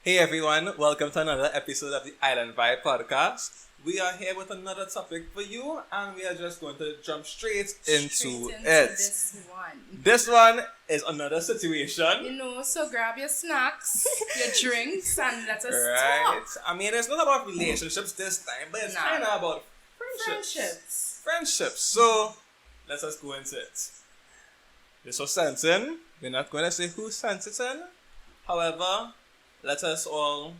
Hey everyone, welcome to another episode of the Island Vibe podcast. We are here with another topic for you, and we are just going to jump straight into it. This one. This one is another situation. So grab your snacks, your drinks, and let us Right. talk. I mean, it's not about relationships this time, but it's kind of about friendships. So, let us go into it. This was sent in. We're not going to say who sent it in. However, let us all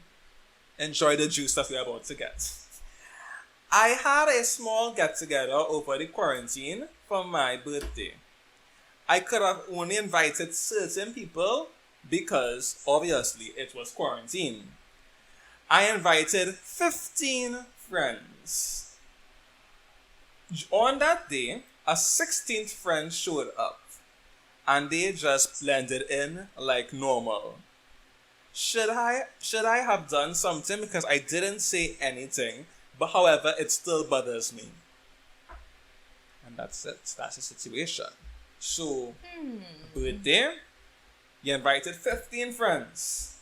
enjoy the juice that we're about to get. I had a small get-together over the quarantine for my birthday. I could have only invited certain people because, obviously, it was quarantine. I invited 15 friends. On that day, a 16th friend showed up, and they just blended in like normal. Should I have done something because I didn't say anything, but however, it still bothers me. And that's it. That's the situation. So, birthday, you invited 15 friends.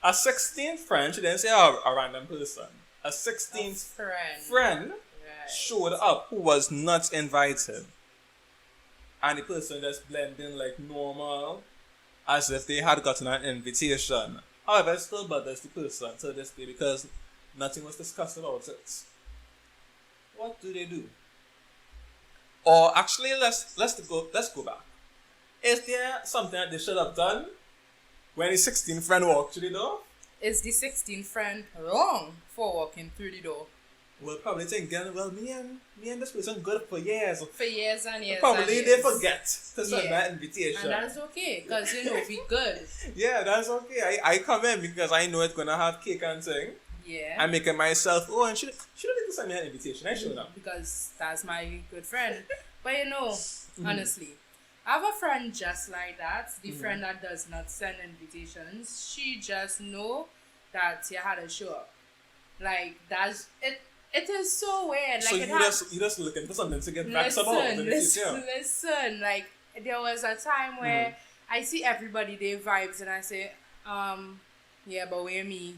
A 16th friend, she didn't say a random person. A 16th friend showed up who was not invited. And the person just blended in like normal, as if they had gotten an invitation. However, it still bothers the person to this day because nothing was discussed about it. What do they do? Or actually, let's go back. Is there something that they should have done when the 16th friend walked through the door? Is the 16th friend wrong for walking through the door? Well, probably thinking, well, me and this person good for years. For years and years. Probably and they years. forget to send that invitation. And that's okay, because we good. Yeah, that's okay. I come in because I know it's gonna have cake and thing. Yeah. I'm making myself, and she don't need to send me an invitation. I showed up. Because that's my good friend. But honestly, I have a friend just like that. The friend that does not send invitations. She just know that you had to show up. Like, that's it. It is so weird. So like you just looking for something to get back about. Listen. Like, there was a time where I see everybody their vibes and I say, yeah, but where me?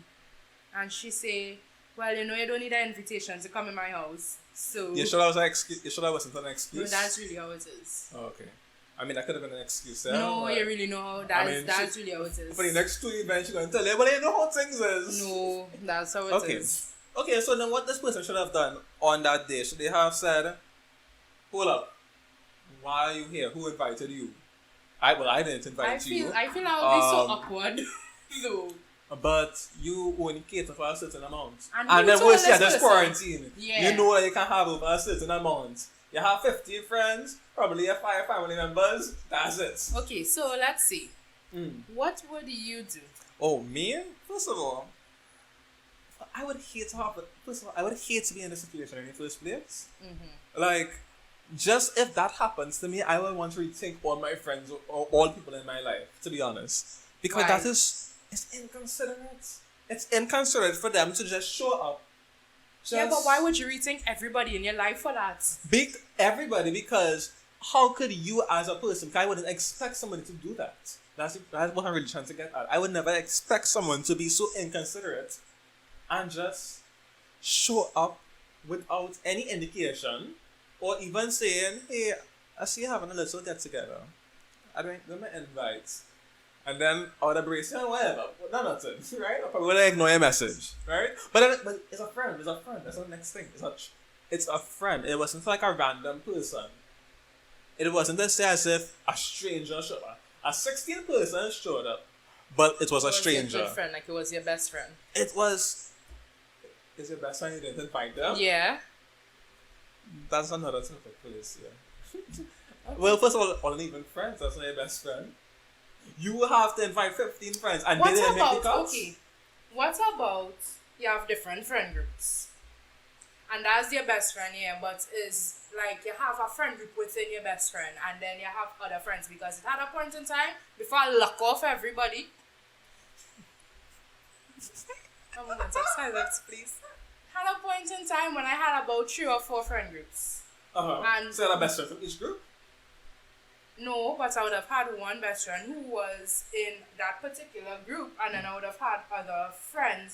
And she say, well, you don't need an invitation to come in my house. So You sure that was an excuse? You sure that wasn't an excuse? no, that's really how it is. Oh, okay. I mean, that could have been an excuse. No, you really know how that's really how it is. For the next 2 events, you're going to tell you, well, you know how things is. No, that's how it is. Okay, so then what this person should have done on that day, should they have said, hold up, why are you here? Who invited you? I didn't invite you. I feel I would be so awkward. though. But you only cater for a certain amount. And then we'll see this this person. quarantine. Yeah. You know that you can have over a certain amount. You have 15 friends, probably 5 family members. That's it. Okay, so let's see. What would you do? Oh, me? First of all, I would hate to be in this situation in the first place. Like, just if that happens to me, I would want to rethink all my friends or all people in my life, to be honest. Because Why? it's inconsiderate. It's inconsiderate for them to just show up. Yeah, but why would you rethink everybody in your life for that? Everybody, because how could you as a person, because I wouldn't expect somebody to do that. That's what I'm really trying to get at. I would never expect someone to be so inconsiderate and just show up without any indication or even saying, hey, I see you having a little get together. I don't let me invite. And then out of brace, whatever. Nothing, right? I probably would ignore your message, right? But it's a friend. That's the next thing. It's a friend. It wasn't like a random person. It wasn't as if a stranger showed up. A 16th person showed up, but it was a stranger. Your good friend, like it was your best friend. It was. Is your best friend you didn't invite them? Yeah. That's another topic for this year. Okay. Well, first of all, uneven friends. That's not your best friend. You have to invite 15 friends and they didn't make the cut. Okay, what about you have different friend groups? And that's your best friend, yeah, but is like you have a friend group within your best friend and then you have other friends because at a point in time, before I lock off everybody. A moment of silence, please. Had a point in time when I had about 3 or 4 friend groups. And so you had a best friend from each group? No, but I would have had one best friend who was in that particular group, and then I would have had other friend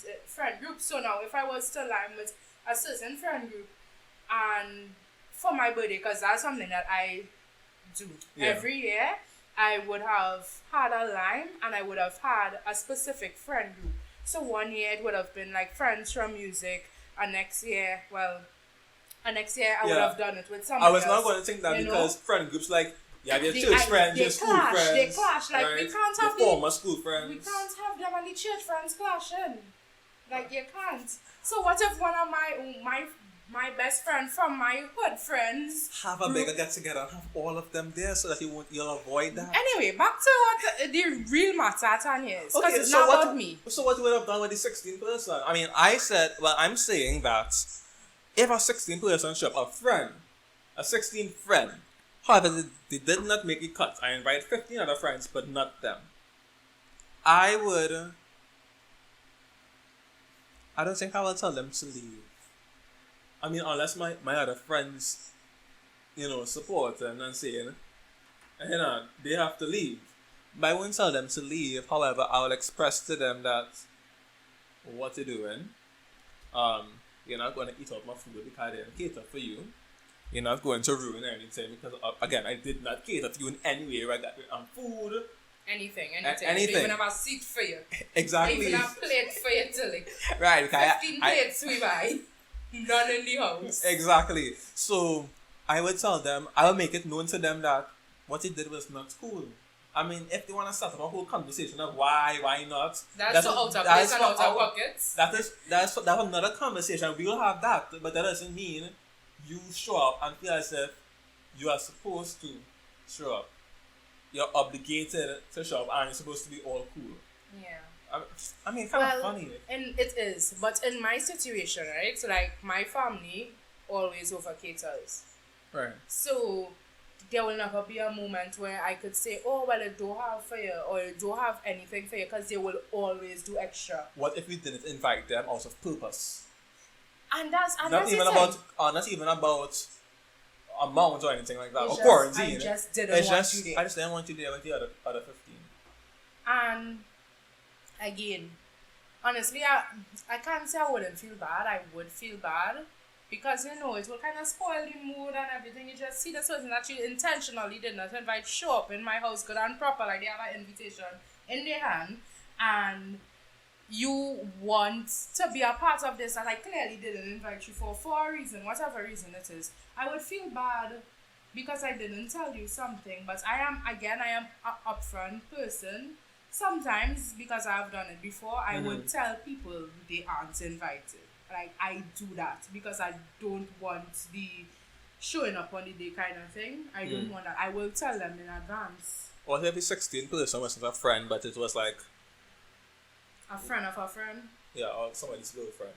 groups. So now, if I was to align with a certain friend group, and for my birthday, because that's something that I do every year, I would have had a line, and I would have had a specific friend group. So one year it would have been like friends from music, and next year I would have done it with somebody else. I was not going to think that because friend groups like your church friends, your school friends. They clash. Like, right? we can't have your former school friends. We can't have them and the church friends clashing. Like, you can't. So what if one of my best friend from my hood friends have a bigger get together and have all of them there so that you'll avoid that? Anyway, back to what the real matter at hand is. Because it's not about me. So what you would have done with the 16th person? I mean, I'm saying that if a 16th person show up, a 16th friend, however, they did not make it cut. I invite 15 other friends, but not them. I don't think I will tell them to leave. I mean, unless my other friends, support and saying, they have to leave. But I won't tell them to leave. However, I will express to them that what you're doing, you're not going to eat up my food because I didn't cater for you. You're not going to ruin anything because, again, I did not cater for you in any way. I got food. Anything. I even have a seat for you. Exactly. Even a plate for you to lick. Right. 15 plates we buy. None in the house. Exactly. So, I would tell them, I will make it known to them that what you did was not cool. I mean, if they want to start up a whole conversation of why not. That's for out of place and out of pockets. That's another conversation. We will have that, but that doesn't mean you show up and feel as if you are supposed to show up. You're obligated to show up and it's supposed to be all cool. Yeah. I mean, kind of funny. And it is. But in my situation, right? So, like, my family always over caters. Right. So, there will never be a moment where I could say, oh, well, I don't have for you, or I don't have anything for you, because they will always do extra. What if we didn't invite them out of purpose? And that's not even about amount or anything like that. Or quarantine. quarantine. I just didn't want you there. I just didn't want you there with the other 15. And again, honestly, I can't say I wouldn't feel bad. I would feel bad. Because, it will kind of spoil the mood and everything. You just see the person that you intentionally did not invite show up in my house good and proper, like they have an invitation in their hand, and you want to be a part of this, and I clearly didn't invite you for a reason, whatever reason it is. I would feel bad because I didn't tell you something, but I am an upfront person. Sometimes, because I've done it before, I would tell people they aren't invited. Like, I do that because I don't want the showing up on the day kind of thing. I don't want that. I will tell them in advance. Well, every 16 person wasn't a friend, but it was like a friend of a friend? Yeah, or somebody's girlfriend.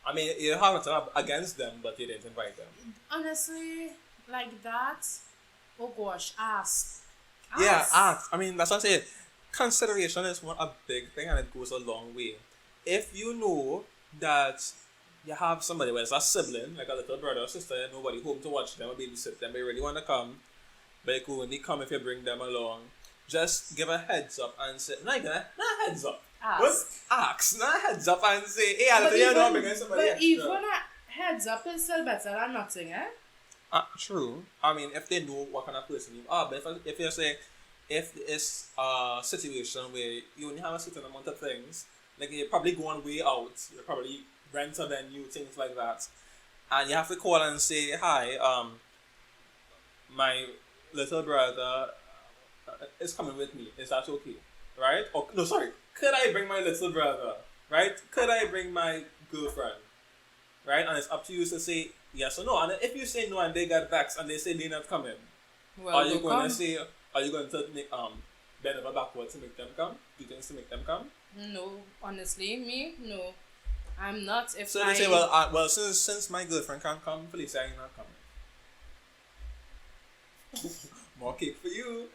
I mean, you have nothing against them, but you didn't invite them. Honestly, like that, oh gosh, ask. Yeah, ask. I mean, that's what I'm saying. Consideration is a big thing and it goes a long way. If you know that you have somebody, whether it's a sibling, like a little brother or sister, and nobody home to watch them or babysit them, they really want to come, but they could only come if you bring them along. Just give a heads up and say, not heads up. Ask. Not heads up and say, hey, I don't know bringing somebody extra. But even a heads up is still better than nothing, eh? True. I mean, if they know what kind of person you are, but if you say, if it's a situation where you only have a certain amount of things, like you're probably going way out, you're probably rent a venue, things like that, and you have to call and say, hi, my little brother is coming with me, is that okay? Right? Or no, sorry, could I bring my little brother? Right? Could I bring my girlfriend? Right? And it's up to you to say yes or no. And if you say no and they get vexed and they say they're not coming, are you going to make bend over backwards to make them come? Do things to make them come? No, honestly, no. I'm not. If so they say, well, since my girlfriend can't come, Phillicia ain't not coming. More cake for you,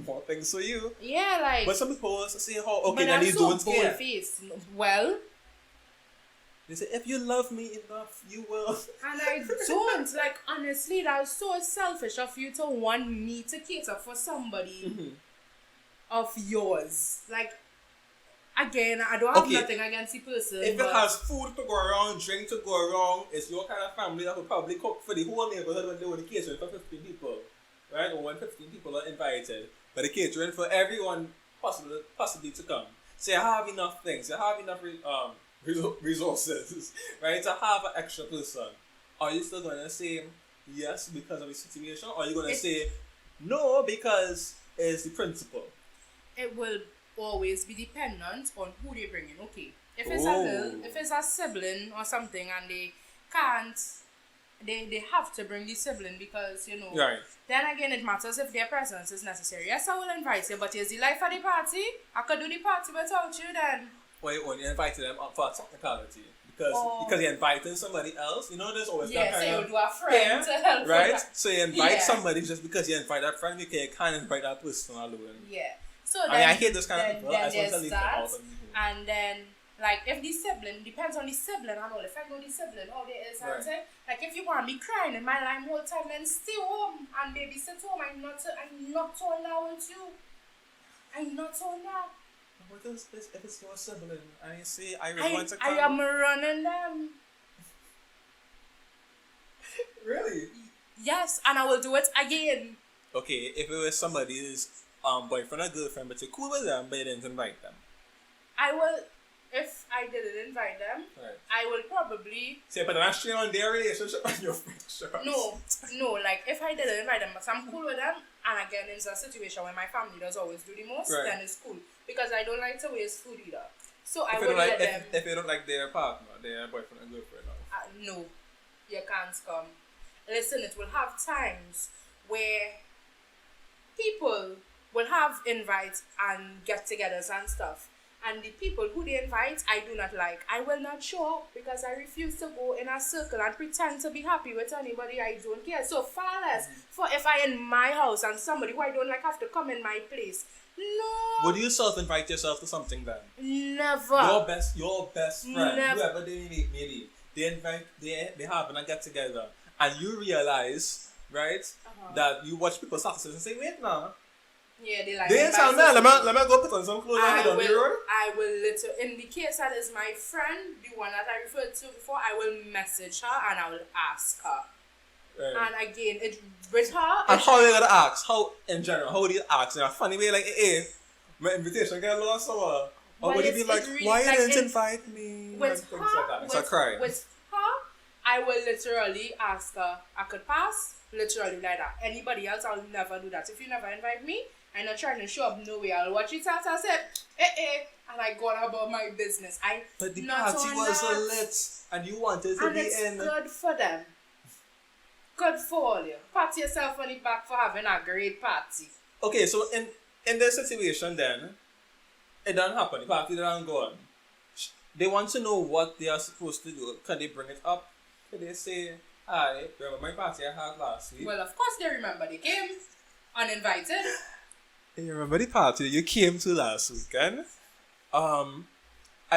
more things for you. Yeah, like. But some people say, "Oh, okay, then you don't care." Face. Well. They say, if you love me enough, you will. And I don't. Like, honestly, that was so selfish of you to want me to cater for somebody of yours. Like, again, I don't have nothing against the person. If it has food to go around, drink to go around, it's your kind of family that will probably cook for the whole neighborhood when they were the catering for 15 people. Right? Or when 15 people are invited. But the catering for everyone possibly to come. So you have enough things. You have enough resources, right, to have an extra person. Are you still going to say yes because of the situation, or are you going to say no because it's the principle? It will always be dependent on who they bring in. Okay, if it's a girl, if it's a sibling or something, and they can't, they have to bring the sibling because, you know. Right. Then again, it matters if their presence is necessary. Yes, I will invite you, but is the life of the party? I could do the party without you then. Well, you only invited them up for a technicality because you're inviting somebody else. You know, there's always that kind so of... you do a friend to help. Right? So you invite somebody just because you invite that friend, you can't invite that person alone. Yeah. So I mean, I hate this kind of people. I just want to leave them out. And then, like, if the sibling, depends on the sibling and all. If I know the sibling, all there is, right. Like, if you want me crying in my line whole time, then stay home and babysit home. I'm not on now with you. I'm not on now. What is this? If it's your sibling, and you say, I really want to come. I am running them. Really? Yes, and I will do it again. Okay, if it was somebody's boyfriend or girlfriend, but you're cool with them, but you didn't invite them. I will, if I didn't invite them, right. I will probably... See, but I'm straight on their relationship and your friendship. No, like, if I didn't invite them, but I'm cool with them, and again, it's a situation where my family does always do the most, then it's cool. Because I don't like to waste food either. So I would let them... If you don't like their partner, their boyfriend and girlfriend, no, you can't come. Listen, it will have times where people will have invites and get-togethers and stuff. And the people who they invite, I do not like. I will not show up because I refuse to go in a circle and pretend to be happy with anybody. I don't care. So far less for if I in my house and somebody who I don't like have to come in my place. No. Would you self-invite yourself to something then? Never. Your best friend, whoever they meet, they have and get together, and you realize, right, that you watch people's success and say, wait now. Yeah, they like. They tell me, let me go put on some clothes and head on the road. I will literally, in the case that is my friend, the one that I referred to before, I will message her and I will ask her. Right. And again, with her. And how are you gonna ask? How in general? How would you ask in a funny way, like, hey, my invitation get lost, or would you be like, really, why you didn't invite me? With her, with her, I will literally ask her. I could pass, literally like that. Anybody else, I'll never do that. If you never invite me, I'm not trying to show up no way. I'll watch it out and say, and I go on about my business. But the party was lit, and you wanted to be in. And it's good for them. Good for all you. Pat yourself on the back for having a great party. Okay, so in this situation then, it doesn't happen. The party doesn't go on. They want to know what they are supposed to do. Can they bring it up? Can they say, hi, remember my party I had last week? Well, of course they remember. They came uninvited. You remember the party you came to last weekend? I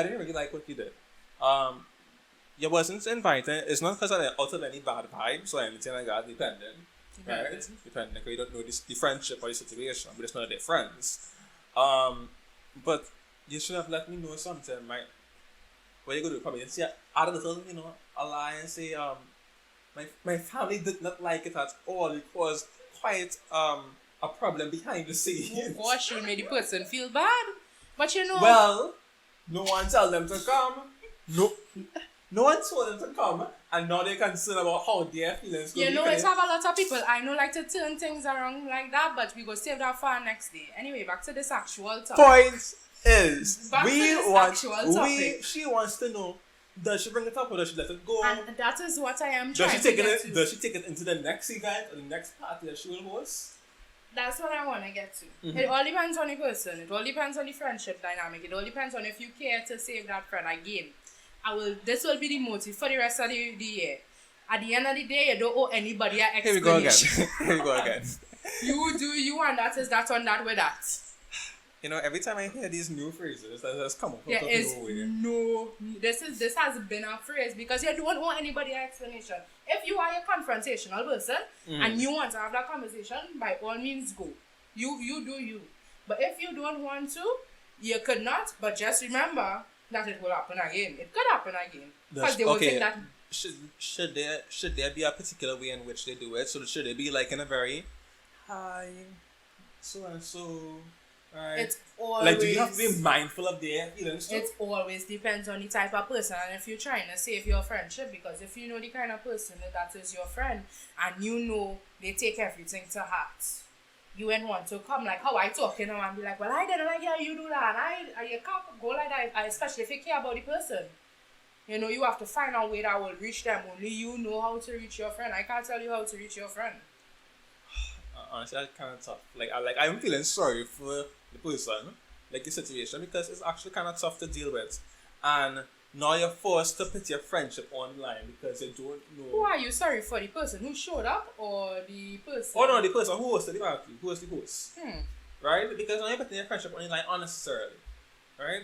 didn't really like what you did. You wasn't invited. It's not because I out of any bad vibes or anything like that, depending. Right? Depending, because you don't know the friendship or the situation, but it's not their friends. But you should have let me know something, right? What you gonna do? Probably say, add a little, a lie and say, my family did not like it at all. It was quite a problem behind the scenes. Oh gosh, you made the person feel bad. But well, no one tell them to come. No one told them to come, and now they're concerned about how their feelings go. It's have a lot of people. I know like to turn things around like that, but we go save that for our next day. Anyway, back to this actual topic. Point is, she wants to know, does she bring it up or does she let it go? And that is what I am trying to get to. Does she take it into the next event or the next party that she will host? That's what I want to get to. Mm-hmm. It all depends on the person. It all depends on the friendship dynamic. It all depends on if you care to save that friend. Again, this will be the motive for the rest of the year. At the end of the day, you don't owe anybody an explanation. Here we go again. You do you, and that is that on that with that. every time I hear these new phrases that just come up out There of is nowhere. no. This has been a phrase because you don't owe anybody an explanation. If you are a confrontational person and you want to have that conversation, by all means go. You do you. But if you don't want to, you could not. But just remember that it will happen again. It could happen again because they will think that. Should there be a particular way in which they do it? So should it be like in a very hi, so and so, right? It's always like, do you have to be mindful of their feelings too? It always depends on the type of person and if you're trying to save your friendship, because if you know the kind of person that is your friend and you know they take everything to heart, you wouldn't want to come like how I talk, and be like, well, I didn't like how you do that, and you can't go like that, especially if you care about the person. You have to find a way that will reach them. Only you know how to reach your friend. I can't tell you how to reach your friend. Honestly, that's kind of tough. I'm feeling sorry for the person, like the situation, because it's actually kind of tough to deal with. And now you're forced to put your friendship online because you don't know. Who are you sorry for? The person who showed up or the person? Oh no, the person who hosted the party. Who was the host? Right? Because now you're putting your friendship online unnecessarily. Right?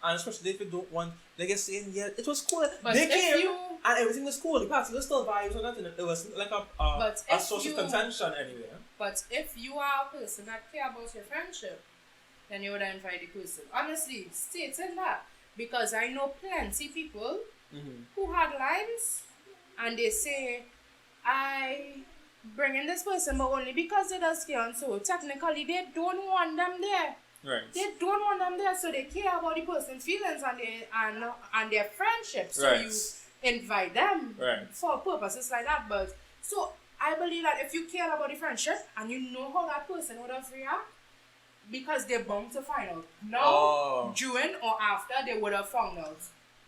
And especially if you don't want, like you're saying, yeah, it was cool. But they came and everything was cool. The party was still vibes or nothing. It was like a source of contention anyway. But if you are a person that care about your friendship, then you would invite the person. Honestly, stating that. Because I know plenty people who had lives and they say, I bring in this person, but only because they does care, and so technically they don't want them there. Right. They don't want them there, so they care about the person's feelings and their friendship. So you invite them for purposes like that. But so I believe that if you care about the friendship and you know how that person would have reacted, because they're bound to find out. Now, during or after, they would have found out.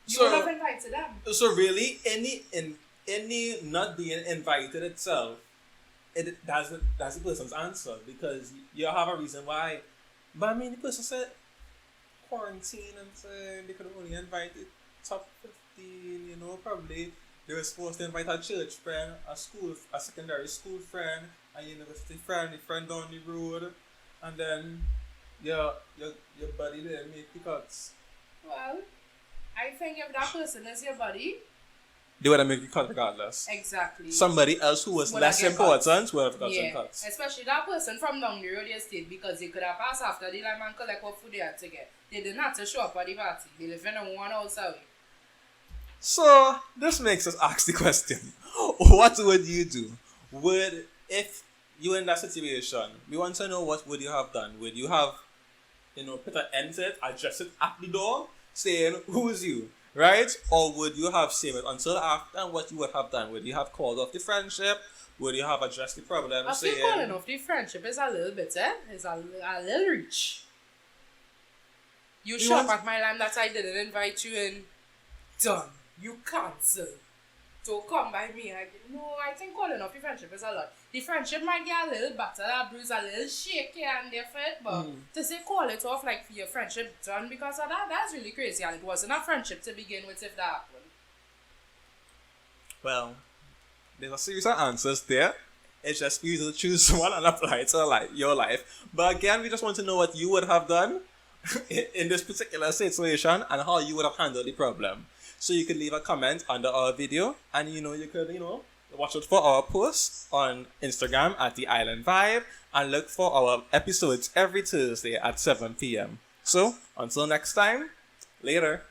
You would have invited them. So really, any not being invited itself, that's the person's answer, because you have a reason why. But I mean, the person said quarantine and said they could only invite the top 15, probably they were supposed to invite a church friend, a secondary school friend, a university friend, a friend down the road, and then your buddy didn't make the cuts. Well, I think if that person is your buddy, they would have made the cut regardless. Exactly. Somebody else who was less important would have got some cuts. Especially that person from down the road estate, because they could have passed after the line and collect what food they had to get. They didn't have to show up at the party. They live in a one house away. So this makes us ask the question: what would you do? If you were in that situation, we want to know, what would you have done? Would you have, put an end to it, address it at the door, saying, who's you? Right? Or would you have saved it until after, and what you would have done? Would you have called off the friendship? Would you have addressed the problem? I think calling off the friendship is a little bit, It's a little reach. You show up at my line that I didn't invite you in. Done. You cancel. So come by me. I think calling off the friendship is a lot. The friendship might get a little battered, a bruise, a little shaky and different, but to say call it off like for your friendship done because of that's really crazy, and it wasn't a friendship to begin with if that happened. Well, there's a series of answers there. It's just for you to choose one and apply it to your life. But again, we just want to know what you would have done in this particular situation and how you would have handled the problem. So you could leave a comment under our video, and you could watch out for our posts on Instagram at The Island Vibe, and look for our episodes every Thursday at 7 p.m. So until next time, later.